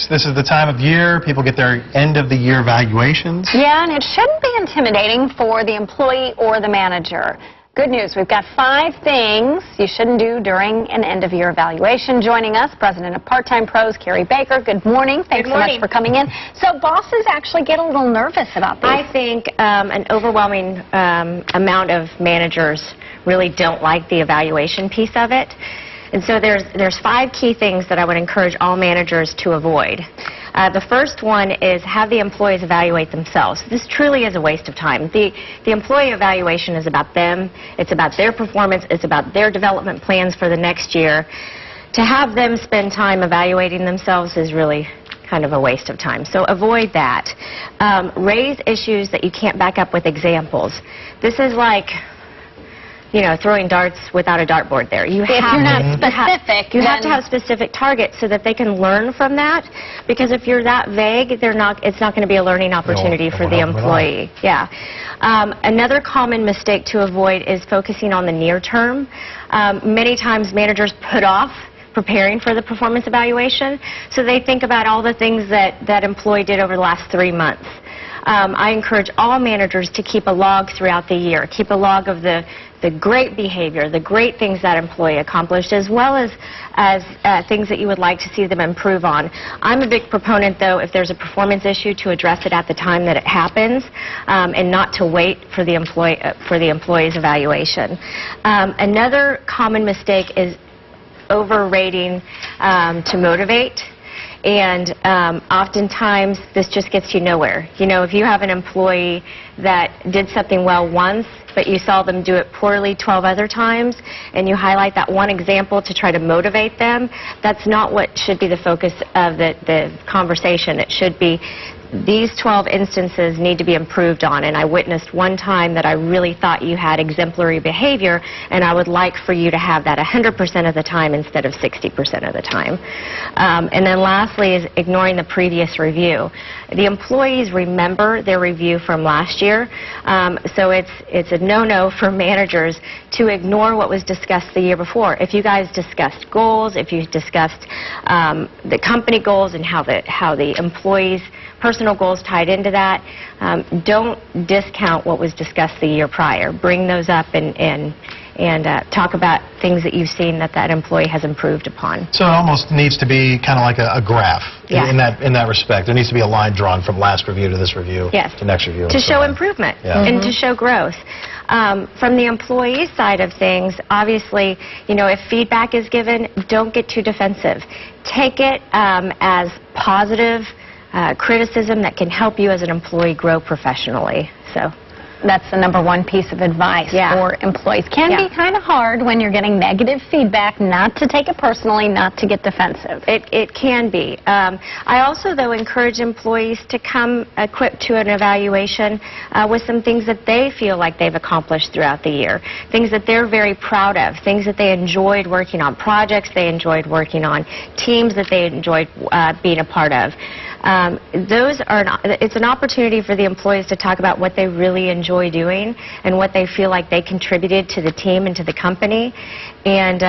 This is the time of year people get their end-of-the-year evaluations. Yeah, and it shouldn't be intimidating for the employee or the manager. Good news, we've got 5 things you shouldn't do during an end-of-year evaluation. Joining us, President of Part-Time Pros, Carey Baker. Good morning. Thanks so much for coming in. So bosses actually get a little nervous about this. I think an overwhelming amount of managers really don't like the evaluation piece of it. And so there's 5 key things that I would encourage all managers to avoid. The first one is have the employees evaluate themselves. This truly is a waste of time. The employee evaluation is about them. It's about their performance. It's about their development plans for the next year. To have them spend time evaluating themselves is really kind of a waste of time. So avoid that. Raise issues that you can't back up with examples. This is like, you know, throwing darts without a dartboard there. If you're not specific, you have to have specific targets so that they can learn from that. Because if you're that vague, it's not going to be a learning opportunity for the employee. Yeah. Another common mistake to avoid is focusing on the near term. Many times managers put off preparing for the performance evaluation, so they think about all the things that employee did over the last 3 months. I encourage all managers to keep a log throughout the year. Keep a log of the great behavior, the great things that employee accomplished, as well as things that you would like to see them improve on. I'm a big proponent, though, if there's a performance issue, to address it at the time that it happens, and not to wait for the employee's evaluation. Another common mistake is overrating to motivate. And oftentimes, this just gets you nowhere. You know, if you have an employee that did something well once, but you saw them do it poorly 12 other times, and you highlight that one example to try to motivate them, that's not what should be the focus of the conversation. It should be, these 12 instances need to be improved on, and I witnessed one time that I really thought you had exemplary behavior, and I would like for you to have that 100% of the time instead of 60% of the time. And then lastly is ignoring the previous review. The employees remember their review from last year, so it's a no-no for managers to ignore what was discussed the year before. If you guys discussed goals, if you discussed the company goals and how the employees' personal goals tied into that, don't discount what was discussed the year prior. Bring those up and talk about things that you've seen that employee has improved upon. So it almost needs to be kind of like a graph in that respect. There needs to be a line drawn from last review to this review to next review. To show improvement and to show growth. From the employee side of things, obviously, you know, if feedback is given, don't get too defensive. Take it as positive criticism that can help you as an employee grow professionally. So that's the #1 piece of advice for employees. Can be kind of hard when you're getting negative feedback, not to take it personally, not to get defensive. It can be. I also, though, encourage employees to come equipped to an evaluation with some things that they feel like they've accomplished throughout the year, things that they're very proud of, things that they enjoyed working on, projects they enjoyed working on, teams that they enjoyed being a part of. It's an opportunity for the employees to talk about what they really enjoy doing and what they feel like they contributed to the team and to the company. And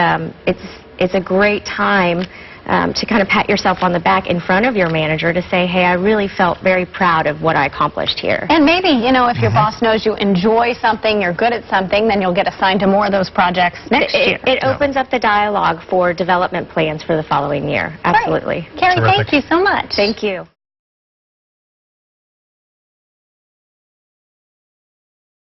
it's a great time to kind of pat yourself on the back in front of your manager to say, hey, I really felt very proud of what I accomplished here. And maybe, you know, if your boss knows you enjoy something, you're good at something, then you'll get assigned to more of those projects next year. It opens up the dialogue for development plans for the following year. Absolutely. Carey, thank you so much. Thank you.